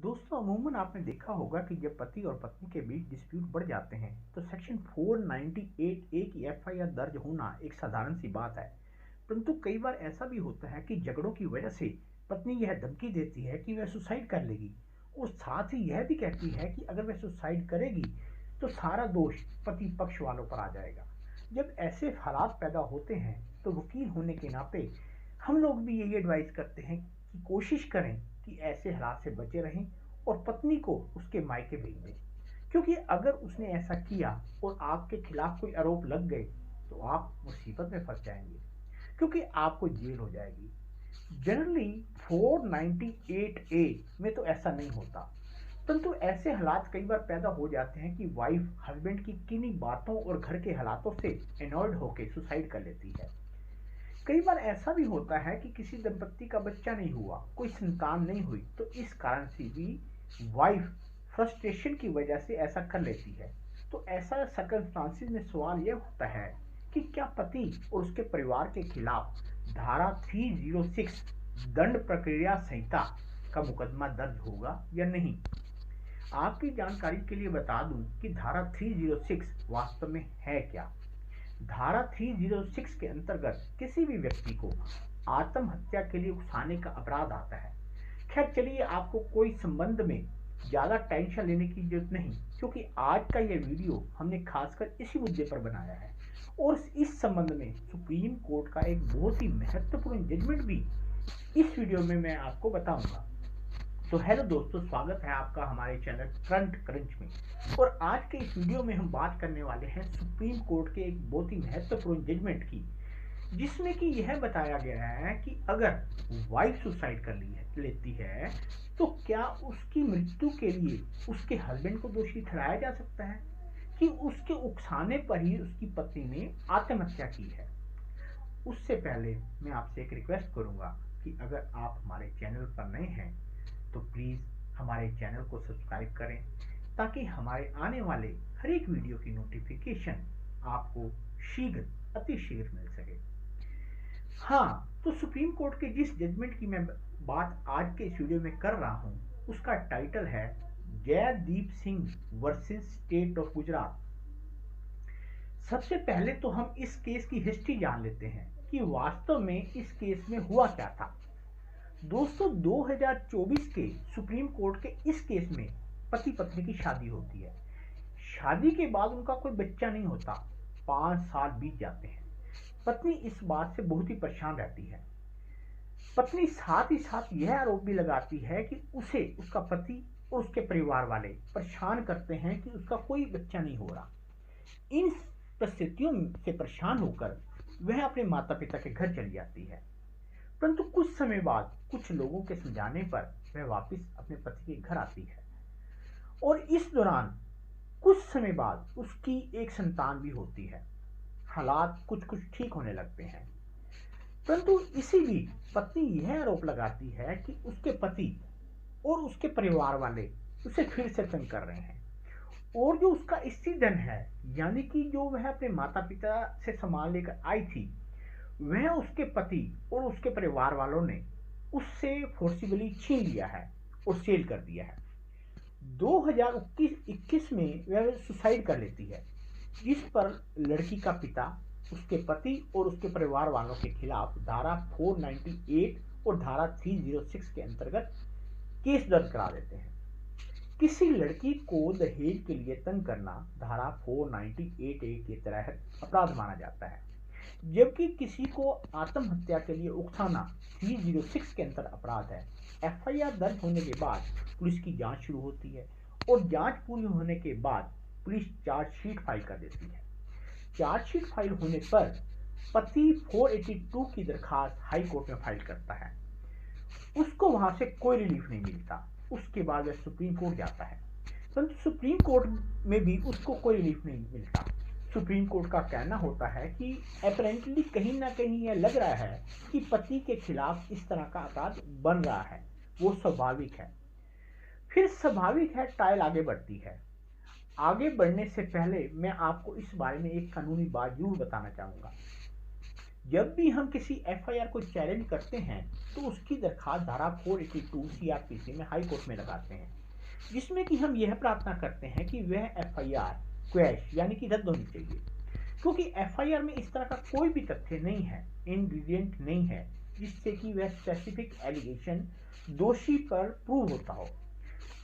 दोस्तों अमूमन आपने देखा होगा कि जब पति और पत्नी के बीच डिस्प्यूट बढ़ जाते हैं तो सेक्शन 498 ए की एफआईआर दर्ज होना एक साधारण सी बात है। परंतु कई बार ऐसा भी होता है कि झगड़ों की वजह से पत्नी यह धमकी देती है कि वह सुसाइड कर लेगी और साथ ही यह भी कहती है कि अगर वह सुसाइड करेगी तो सारा दोष पति पक्ष वालों पर आ जाएगा। जब ऐसे हालात पैदा होते हैं तो वकील होने के नाते हम लोग भी यही एडवाइस करते हैं कि कोशिश करें कि ऐसे हालात से बचे रहें और पत्नी को उसके मायके भेज दें, क्योंकि अगर उसने ऐसा किया और आपके खिलाफ कोई आरोप लग गए तो आप मुसीबत में फंस जाएंगे, क्योंकि आपको जेल हो जाएगी। जनरली 498 ए में तो ऐसा नहीं होता, परंतु ऐसे हालात कई बार पैदा हो जाते हैं कि वाइफ हस्बैंड की किन्हीं बातों और घर के हालातों से एनॉयड होकर सुसाइड कर लेती है। कई बार ऐसा भी होता है कि किसी दंपत्ति का बच्चा नहीं हुआ, कोई संतान नहीं हुई, तो इस कारण से भी वाइफ फ्रस्ट्रेशन की वजह से ऐसा कर लेती है। तो ऐसा सर्कमस्टांसिस में सवाल यह होता है कि क्या पति और उसके परिवार के खिलाफ धारा 306 दंड प्रक्रिया संहिता का मुकदमा दर्ज होगा या नहीं। आपकी जानकारी के लिए बता दूं कि धारा 306 वास्तव में है क्या। धारा 306 के अंतर्गत किसी भी व्यक्ति को आत्महत्या के लिए उकसाने का अपराध आता है। खैर चलिए, आपको कोई संबंध में ज़्यादा टेंशन लेने की जरूरत नहीं, क्योंकि आज का यह वीडियो हमने खासकर इसी मुद्दे पर बनाया है और इस संबंध में सुप्रीम कोर्ट का एक बहुत ही महत्वपूर्ण जजमेंट भी इस वीडियो में मैं आपको बताऊंगा। तो हेलो दोस्तों, स्वागत है आपका हमारे चैनल फ्रंट क्रंच में। और आज के इस वीडियो में हम बात करने वाले हैं सुप्रीम कोर्ट के एक बहुत ही महत्वपूर्ण जजमेंट की, जिसमें कि यह बताया गया है कि अगर वाइफ सुसाइड कर लेती है तो क्या उसकी मृत्यु के लिए उसके हस्बैंड को दोषी ठहराया जा सकता है कि उसके उकसाने पर ही उसकी पत्नी ने आत्महत्या की है। उससे पहले मैं आपसे एक रिक्वेस्ट करूंगा कि अगर आप हमारे चैनल पर नए हैं तो प्लीज़ हमारे चैनल को सब्सक्राइब करें, ताकि हमारे आने वाले हर एक वीडियो की नोटिफिकेशन आपको अति शीघ्र मिल सके। हाँ, तो सुप्रीम कोर्ट के जिस जजमेंट की मैं बात आज के इस वीडियो में कर रहा हूँ उसका टाइटल है Jaideep Singh versus state of Gujarat. सबसे पहले तो हम इस केस की हिस्ट्री जान लेते हैं कि वास्तव में इस केस में हुआ क्या था। दोस्तों 2024 के सुप्रीम कोर्ट के इस केस में पति पत्नी की शादी होती है। शादी के बाद उनका कोई बच्चा नहीं होता, 5 साल बीत जाते हैं। पत्नी इस बात से बहुत ही परेशान रहती है। पत्नी साथ ही साथ यह आरोप भी लगाती है कि उसे उसका पति और उसके परिवार वाले परेशान करते हैं कि उसका कोई बच्चा नहीं हो रहा। इन परिस्थितियों से परेशान होकर वह अपने माता पिता के घर चली जाती है, परंतु कुछ समय बाद कुछ लोगों के समझाने पर वह वापस अपने पति के घर आती है और इस दौरान कुछ समय बाद उसकी एक संतान भी होती है। हालात कुछ कुछ ठीक होने लगते हैं, परंतु इसी बीच पत्नी यह आरोप लगाती है कि उसके पति और उसके परिवार वाले उसे फिर से तंग कर रहे हैं और जो उसका स्त्री धन है, यानी कि जो वह अपने माता पिता से संभाल लेकर आई थी, वह उसके पति और उसके परिवार वालों ने उससे फोर्सिबली छीन लिया है और सेल कर दिया है। 2021 में वह सुसाइड कर लेती है, जिस पर लड़की का पिता उसके पति और उसके परिवार वालों के खिलाफ धारा 498 और धारा 306 के अंतर्गत केस दर्ज करा देते हैं। किसी लड़की को दहेज के लिए तंग करना धारा 498 ए के तहत अपराध माना जाता है, जबकि किसी को आत्महत्या के लिए उकसाना 306 के अंतर्गत अपराध है। एफआईआर दर्ज होने के बाद पुलिस की जांच शुरू होती है और जांच पूरी होने के बाद पुलिस चार्जशीट फाइल कर देती है। चार्जशीट फाइल होने पर पति 482 की दरखास्त हाई कोर्ट में फाइल करता है। उसको वहां से कोई रिलीफ नहीं मिलता। उसके बाद वह सुप्रीम कोर्ट जाता है, परंतु सुप्रीम कोर्ट में भी उसको कोई रिलीफ नहीं मिलता। सुप्रीम कोर्ट का कहना होता है कि अपेरेंटली कहीं ना कहीं यह लग रहा है कि पति के खिलाफ इस तरह का अपराध बन रहा है, वो स्वाभाविक है। फिर स्वाभाविक है ट्रायल आगे बढ़ती है। आगे बढ़ने से पहले मैं आपको इस बारे में एक कानूनी बात जरूर बताना चाहूँगा जब भी हम किसी एफआईआर को चैलेंज करते हैं तो उसकी दरखास्त धारा 482 सीआरपीसी में हाई कोर्ट में लगाते हैं, जिसमें कि हम यह प्रार्थना करते हैं कि वह एफआईआर क्वैश यानी कि रद्द होनी चाहिए, क्योंकि एफआईआर में इस तरह का कोई भी तथ्य नहीं है, इंग्रेडिएंट नहीं है जिससे कि वह स्पेसिफिक एलिगेशन दोषी पर प्रूव होता हो।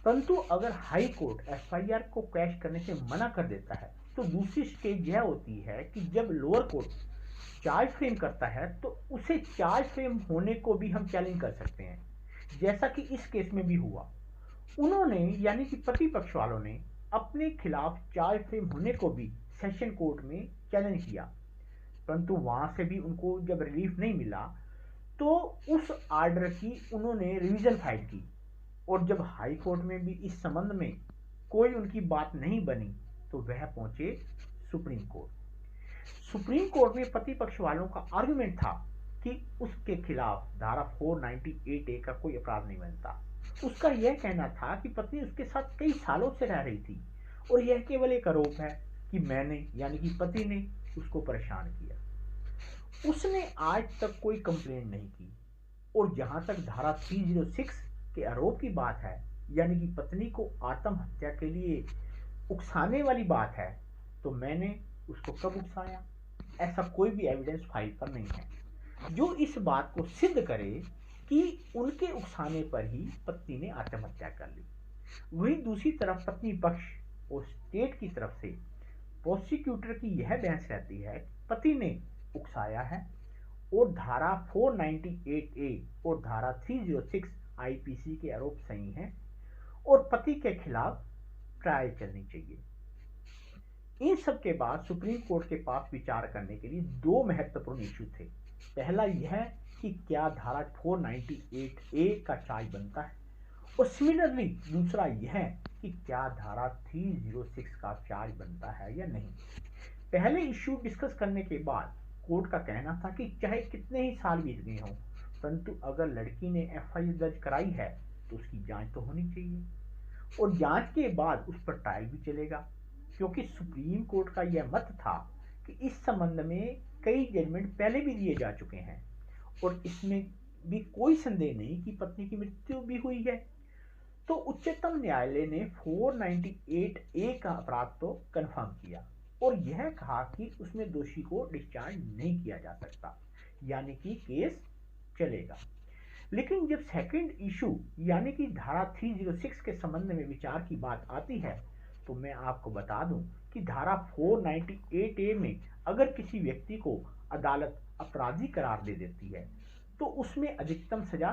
परंतु अगर हाई कोर्ट एफआईआर को क्वैश करने से मना कर देता है तो दूसरी स्टेज यह होती है कि जब लोअर कोर्ट चार्ज फ्रेम करता है तो उसे चार्ज फ्रेम होने को भी हम चैलेंज कर सकते हैं, जैसा कि इस केस में भी हुआ। उन्होंने यानी कि पति पक्ष वालों ने अपने खिलाफ चार्ज फ्रेम होने को भी सेशन कोर्ट में चैलेंज किया, परंतु वहां से भी उनको जब रिलीफ नहीं मिला तो उस आर्डर की उन्होंने रिवीजन फाइल की, और जब हाई कोर्ट में भी इस संबंध में कोई उनकी बात नहीं बनी तो वह पहुंचे सुप्रीम कोर्ट। सुप्रीम कोर्ट में पति पक्ष वालों का आर्गुमेंट था कि उसके खिलाफ धारा 498A का कोई अपराध नहीं बनता। उसका यह कहना था कि पत्नी उसके साथ कई सालों से रह रही थी और यह केवल एक आरोप है कि मैंने यानी कि पति ने उसको परेशान किया। उसने आज तक कोई कंप्लेंट नहीं की, और जहां तक धारा 306 के आरोप की बात है यानी कि पत्नी को आत्महत्या के लिए उकसाने वाली बात है, तो मैंने उसको कब उकसाया, ऐसा कोई भी एविडेंस फाइल पर नहीं है जो इस बात को सिद्ध करे कि उनके उकसाने पर ही पत्नी ने आत्महत्या कर ली। वही दूसरी तरफ पत्नी पक्ष और स्टेट की तरफ से प्रोसिक्यूटर की यह बहस रहती है कि पति ने उकसाया है और धारा 498A और धारा 306 आईपीसी के आरोप सही हैं और पति के खिलाफ ट्रायल चलनी चाहिए। इन सब के बाद सुप्रीम कोर्ट के पास विचार करने के लिए दो महत्वपूर्ण इशू थे। पहला यह कि क्या धारा 498A का चार्ज बनता है, और सिमिलरली दूसरा यह कि क्या धारा 306 का चार्ज बनता है या नहीं। पहले इशू डिस्कस करने के बाद कोर्ट का कहना था कि चाहे कितने ही साल बीत गए हों, परंतु अगर लड़की ने एफआईआर दर्ज कराई है तो उसकी जांच तो होनी चाहिए, और जांच के बाद उस पर ट्रायल भी चलेगा, क्योंकि सुप्रीम कोर्ट का यह मत था कि इस संबंध में कई जजमेंट पहले भी दिए जा चुके हैं और इसमें भी कोई संदेह नहीं कि पत्नी की मृत्यु भी हुई है। तो उच्चतम न्यायालय ने 498A का अपराध तो कंफर्म किया और यह कहा कि उसमें दोषी को डिस्चार्ज नहीं किया जा सकता, यानी कि केस चलेगा। लेकिन जब सेकंड इशू यानी कि धारा 306 के संबंध में विचार की बात आती है तो मैं आपको बता दूं कि धारा 498A में अगर किसी व्यक्ति को अदालत अपराधी करार दे देती है तो उसमें अधिकतम सजा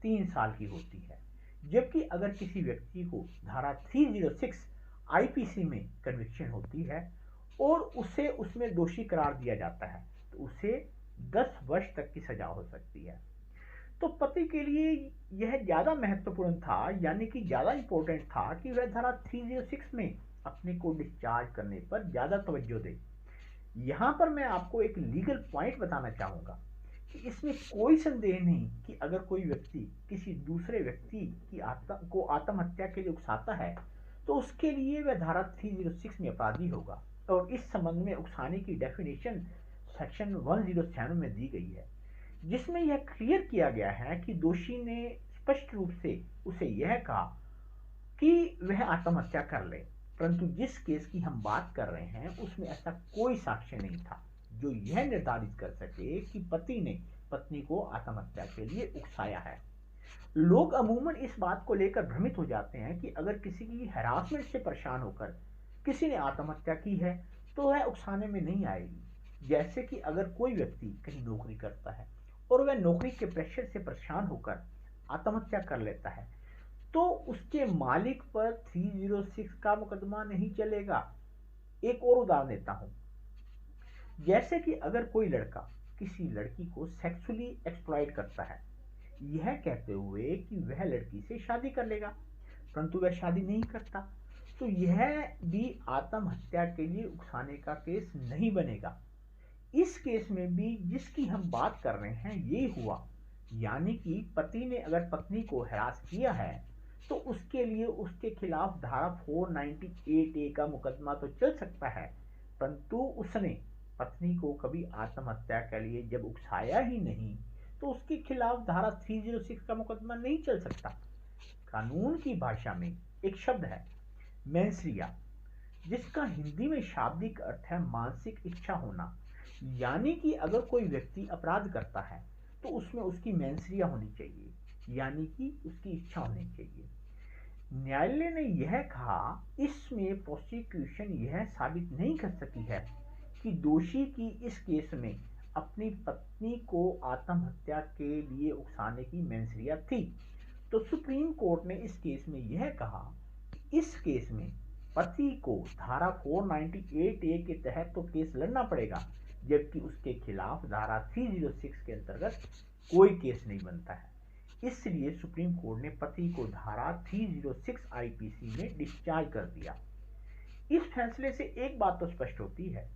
3 साल की होती है, जबकि अगर किसी व्यक्ति को धारा 306 आईपीसी में कन्विक्शन होती है और उसे उसमें दोषी करार दिया जाता है तो उसे 10 वर्ष तक की सजा हो सकती है। तो पति के लिए यह ज्यादा महत्वपूर्ण था, यानी कि ज्यादा इंपॉर्टेंट था कि वह धारा 306 में अपने को डिस्चार्ज करने पर ज्यादा तवज्जो दे। यहां पर मैं आपको एक लीगल पॉइंट बताना चाहूंगा कि इसमें कोई संदेह नहीं कि अगर कोई व्यक्ति किसी दूसरे व्यक्ति की आत्महत्या के लिए उकसाता है तो उसके लिए वह धारा 306 में अपराधी होगा, और इस संबंध में उकसाने की डेफिनेशन सेक्शन 107 में दी गई है, जिसमें यह क्लियर किया गया है कि दोषी ने स्पष्ट रूप से उसे यह कहा कि वह आत्महत्या कर ले, परंतु जिस केस की हम बात कर रहे हैं उसमें ऐसा कोई साक्ष्य नहीं था जो यह निर्धारित कर सके कि पति ने पत्नी को आत्महत्या के लिए उकसाया है। लोग अमूमन इस बात को लेकर भ्रमित हो जाते हैं कि अगर किसी की हैरासमेंट से परेशान होकर किसी ने आत्महत्या की है तो वह उकसाने में नहीं आएगी। जैसे कि अगर कोई व्यक्ति कहीं नौकरी करता है और वह नौकरी के प्रेशर से परेशान होकर आत्महत्या कर लेता है तो उसके मालिक पर 306 का मुकदमा नहीं चलेगा। एक और उदाहरण देता हूं, जैसे कि अगर कोई लड़का किसी लड़की को सेक्सुअली एक्सप्लॉइट करता है यह कहते हुए कि वह लड़की से शादी कर लेगा, परंतु वह शादी नहीं करता, तो यह भी आत्महत्या के लिए उकसाने का केस नहीं बनेगा। इस केस में भी जिसकी हम बात कर रहे हैं ये हुआ, यानी कि पति ने अगर पत्नी को हरास किया है तो उसके लिए उसके खिलाफ धारा 498A का मुकदमा तो चल सकता है, परंतु उसने पत्नी को कभी आत्महत्या के लिए जब उकसाया ही नहीं, तो उसके खिलाफ धारा 306 का मुकदमा नहीं चल सकता। कानून की भाषा में एक शब्द है मेंसरिया, जिसका हिंदी में शाब्दिक अर्थ है मानसिक इच्छा होना। यानी कि अगर कोई व्यक्ति अपराध करता है तो उसमें उसकी मेंसरिया होनी चाहिए, यानी कि उसकी इच्छा होनी चाहिए। न्यायालय ने यह कहा, इसमें प्रोसिक्यूशन यह साबित नहीं कर सकी है कि दोषी की इस केस में अपनी पत्नी को आत्महत्या के लिए उकसाने की मेंसरिया थी। तो सुप्रीम कोर्ट ने इस केस में यह कहा, इस केस में पति को धारा 498 ए के तहत तो केस लड़ना पड़ेगा, जबकि उसके खिलाफ धारा 306 के अंतर्गत कोई केस नहीं बनता है। इसलिए सुप्रीम कोर्ट ने पति को धारा 306 आईपीसी में डिस्चार्ज कर दिया। इस फैसले से एक बात तो स्पष्ट होती है,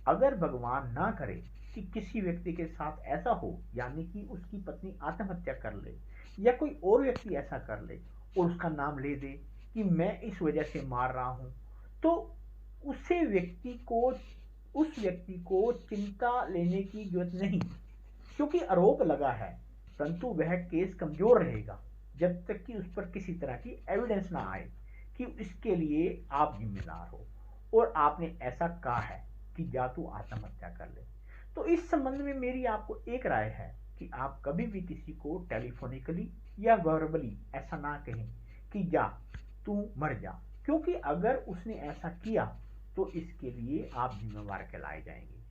अगर भगवान ना करे कि किसी व्यक्ति के साथ ऐसा हो, यानी कि उसकी पत्नी आत्महत्या कर ले या कोई और व्यक्ति ऐसा कर ले और उसका नाम ले दे कि मैं इस वजह से मार रहा हूं, तो उस व्यक्ति को चिंता लेने की जरूरत नहीं, क्योंकि आरोप लगा है, परंतु वह केस कमजोर रहेगा जब तक कि उस पर किसी तरह की एविडेंस ना आए कि इसके लिए आप जिम्मेदार हो और आपने ऐसा कहा है कि जा तू आत्महत्या कर ले। तो इस संबंध में मेरी आपको एक राय है कि आप कभी भी किसी को टेलीफोनिकली या वर्बली ऐसा ना कहें कि जा तू मर जा, क्योंकि अगर उसने ऐसा किया तो इसके लिए आप जिम्मेवार कहलाए जाएंगे।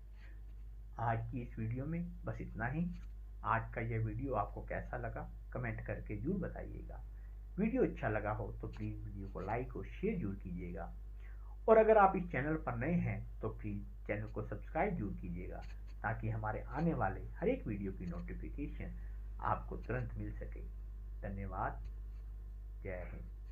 आज की इस वीडियो में बस इतना ही। आज का यह वीडियो आपको कैसा लगा कमेंट करके जरूर बताइएगा। वीडियो अच्छा लगा हो तो प्लीज़ वीडियो को लाइक और शेयर जरूर कीजिएगा, और अगर आप इस चैनल पर नए हैं तो प्लीज़ चैनल को सब्सक्राइब जरूर कीजिएगा, ताकि हमारे आने वाले हर एक वीडियो की नोटिफिकेशन आपको तुरंत मिल सके। धन्यवाद। जय हिंद।